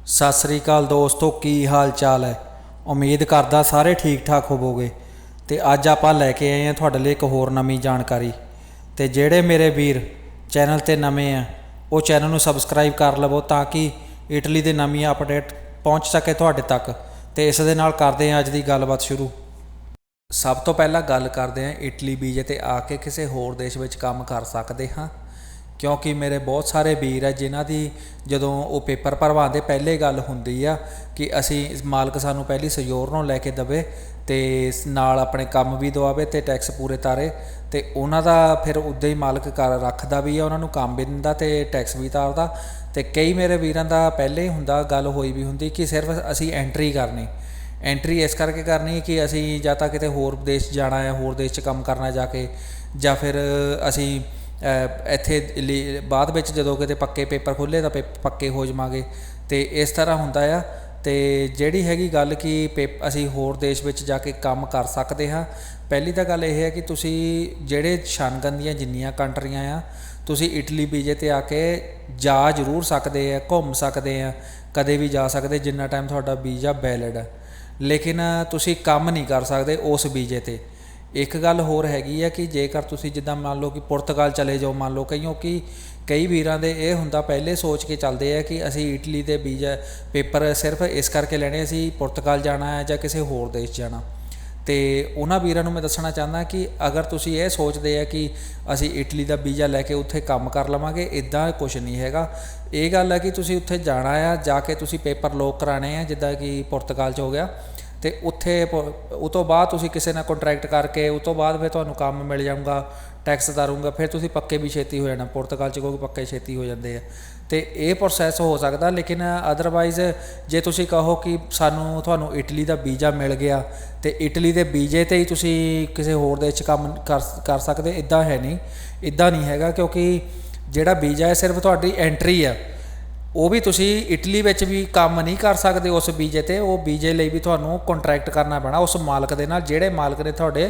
सत श्री अकाल दोस्तों, की हाल चाल है। उम्मीद करदा सारे ठीक ठाक होवोगे। तो अज आप लैके आए हैं तुहाडे लई एक होर नवीं जानकारी। तो जेड़े मेरे वीर चैनल ते नवे हैं वो चैनल नूं सबसक्राइब कर लवो ताकि इटली दे नवीं अपडेट पहुँच सके तुहाडे तक। तो इस दे नाल करदे हैं अज दी गलबात शुरू। सब तो पहला गल करते हैं इटली वीजे ते आके किसी होर देश विच काम कर सकते हाँ, क्योंकि मेरे बहुत सारे वीर है जिन्हां दी जदों वो पेपर भरवाते पहले गल हुंदी आ कि असी मालक सानू पहली सजोरनों लैके दवे ते नाल अपने काम भी दवावे ते टैक्स पूरे तारे। तो उन्हां दा फिर उद्दां ही मालक कर रखदा भी आ, उन्हां नूं काम भी दिंदा ते टैक्स भी तारदा। तो कई मेरे वीरां दा पहले ही हुंदा, गल होई भी हुंदी कि सिर्फ असी एंट्री करनी। एंट्री इस करके करनी कि असी जां तां किते होर देश जाना है, होर देश च काम करना जाके, जां फिर असी इत्थे बाद में जदों किते पक्के पेपर खुले तो पक्के हो जावांगे। तो इस तरह हुंदा आ। तो जिहड़ी हैगी गल कि असी होर देश विच जाके काम कर सकते हाँ, पहली तो गल यह है कि तुसी जिहड़े शनगन दीयां जिन्नियां कंट्रियां आ तुसी इटली वीजे ते आके जा जरूर सकते हैं, घूम सकते हैं, कदे भी जा सकते जिन्ना टाइम तुहाडा वीज़ा वैलिड है। लेकिन तुसी काम नहीं कर सकते उस वीजे ते। एक गल होर हैगी है कि जेकर तुसी जिद्दां मान लो कि पुर्तगाल चले जाओ, मान लो क्योंकि कई वीरां दे ये हुंदा पहले सोच के चलते हैं कि असी इटली दे वीज़ा पेपर सिर्फ इस करके लैणे असी पुर्तगाल जाना है जां किसी होर देश जाना। तो उन्हां वीरां नूं मैं दसना चाहना कि अगर तुसी ये सोचते हैं कि असी इटली का वीज़ा लैके उत्थे काम कर लवांगे, इदां कुछ नहीं हैगा। ये गल है कि तुसी उत्थे जाना है, जाके तुसी पेपर लॉक कराने हैं जिद्दां कि पुर्तगाल च हो गया। तो उत्थे उस तो बाद तुसी किसी नाल कॉन्ट्रैक्ट करके उस तो बाद फिर तुहानूं काम मिल जाऊगा, टैक्स तारूंगा, फिर तुसी पक्के भी छेती हो जाना। पुर्तगाल च क्योंकि पक्के छेती हो जाते हैं। तो ये प्रोसैस हो सकता। लेकिन अदरवाइज़ जे तुसी कहो कि सानूं तुहानूं इटली का वीज़ा मिल गया तो इटली के वीज़े ते ही तुसी किसी होर देश काम कर सकते, इदां है नहीं, इदां नहीं हैगा। क्योंकि जिहड़ा वीज़ा है सिर्फ तुहाडी एंट्री है, वो भी तुसी इटली विच भी काम नहीं कर सकते उस वीज़े ते। वो वीज़े लई भी तुहानूं कॉन्ट्रैक्ट करना पैना उस मालक दे नाल जिहड़े मालक ने तुहाडे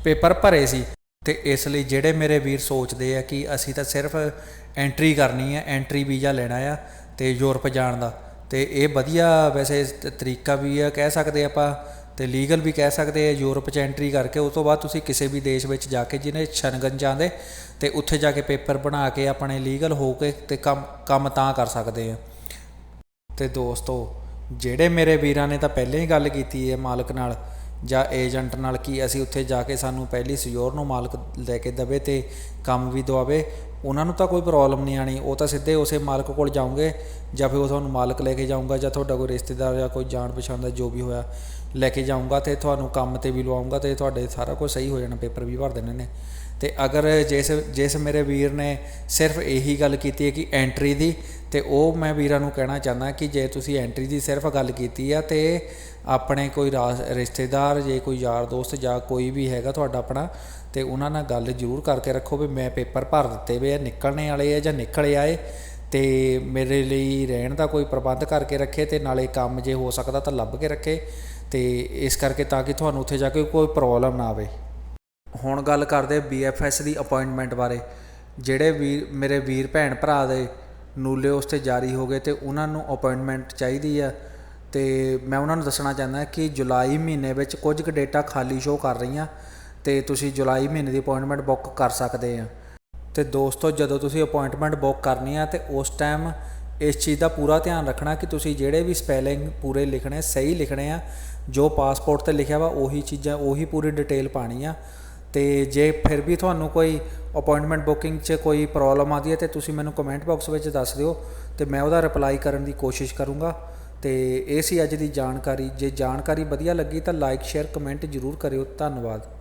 पेपर भरे सी। ते इसलिए जिहड़े मेरे वीर सोचते हैं कि असी तो सिर्फ एंट्री करनी है, एंट्री वीज़ा लेना है तो यूरोप जाण दा, तो ये वधिया वैसे तरीका भी है कह सकते आपां, तो लीगल भी कह सकते हैं। यूरोप च एंट्री करके उस तो बाद तुसी किसी भी देश में जाके जिन्हें शनगन जाते तो उत्थे जाके पेपर बना के अपने लीगल हो के ते काम तां कर सकते हैं। तो दोस्तों जिहड़े मेरे वीरां ने तो पहले ही गल कीती है मालक नाल जां एजेंट नाल कि असी उत्थे जाके सानूं पहली सजोर नूं मालक लैके दवे ते काम भी दवावे, उन्हां नूं तां कोई प्रॉब्लम नहीं आनी। वो तो सीधे उस मालक कोल जाओगे जां फिर तुहानूं मालक लैके जाऊँगा जां तुहाडा कोई रिश्तेदार या कोई जान पछाण दा जो भी होया लैके जाऊँगा तो तुहानूं काम ते भी लवाऊँगा तो तुहाडे सारा कुछ सही हो जाना, पेपर भी भर देने ने। तो अगर जिस मेरे वीर ने सिर्फ यही गल की है कि एंट्री दी, तो वो मैं वीरां नूं कहना चाहना कि जे तुसी एंट्री की सिर्फ गल की है तो अपने कोई रिश्तेदार जे कोई यार दोस्त जां कोई भी हैगा तुहाडा अपना, तो उन्हां नाल गल जरूर करके रखो भी मैं पेपर भर दिते वे निकलने वाले है जां निकले आए, तो मेरे लिए रहन का कोई प्रबंध करके रखे, तो नाले काम जे हो सकता तो लभ के रखे। तो इस करके ताकि तुहानूं उत्थे जाके कोई प्रॉब्लम ना आवे। हुण गल करदे BFS की अपॉइंटमेंट बारे। जिहड़े मेरे वीर भैन भरा दे नूले उस ते जारी हो गए तो उन्होंने अपॉइंटमेंट चाहिदी है। तो मैं उन्होंने दसना चाहना कि जुलाई महीने में कुछ क डेटा खाली शो कर रही, तो तुसी जुलाई महीने की अपॉइंटमेंट बुक कर सकते हैं। तो दोस्तों जदों तुसी अपॉइंटमेंट बुक करनी है तो उस टाइम इस चीज़ का पूरा ध्यान रखना कि तुसी जिहड़े भी स्पैलिंग पूरे लिखने सही लिखने आ, जो पासपोर्ट ते लिखा वा उही चीज़ां उही पूरी डिटेल पानी आ। तो जे फिर भी तुहानूं कोई अपॉइंटमेंट बुकिंग च कोई प्रॉब्लम आती है तो तुसी मैनूं कमेंट बॉक्स में दस दिओ, तो मैं उहदा रिप्लाई करन दी कोशिश करूँगा। तो ये सी अज दी जानकारी। जे जानकारी वधिया लगी तो लाइक शेयर कमेंट जरूर करियो। धन्नवाद।